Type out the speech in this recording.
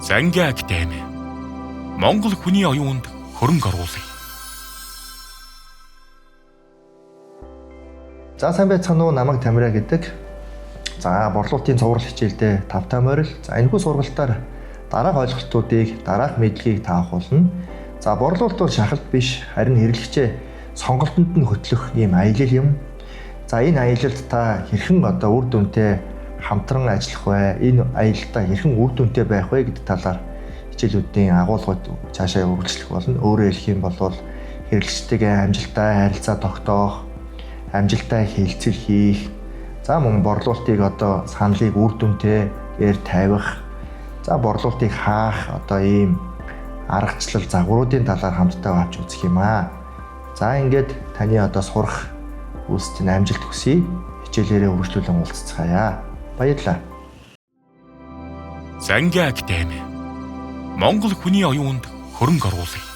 Зангийн академи. Монгол хүний оюунд хөрөнгө оруулъя. За сайн байцгаана уу, намайг Тамира гэдэг. За борлуулалтын цуврал хичээлдээ тавтай морил. За энэхүү сургалтаар дараах ойлголтуудыг, дараах мэдлэгийг таах болно. За борлуулалт бол шахалт биш, харин хэрэглэгчээ сонголтонд нь хөтлөх ийм аялал юм. За энэ аялалд та хэрхэн үр дүнтэй хамтран ажиллах вэ? Энэ аялалтаа хэрхэн үр дүнтэй байх вэ гэдэг талаар хичээлүүдийн агуулгууд цаашаа үргэлжлэх болно. Өөрөөр хэлэх юм бол хэрэглэгчтэйгээ амжилттай харилцаа тогтоох, амжилттай хэлцэл хийх, за мөн борлуулалтыг саналыг үр дүнтэйгээр тавих, за борлуулалтыг хаах ийм аргачлал загваруудын талаар хамтдаа авч үзэх юм аа. За ингээд таны сурах үстэнд амжилт хүсье. Хичээлээрээ үргэлжлүүлэн уулзцгаая. Баярлалаа. Зангийн академи. Монгол хүний оюунд хөрөнгө оруулъя.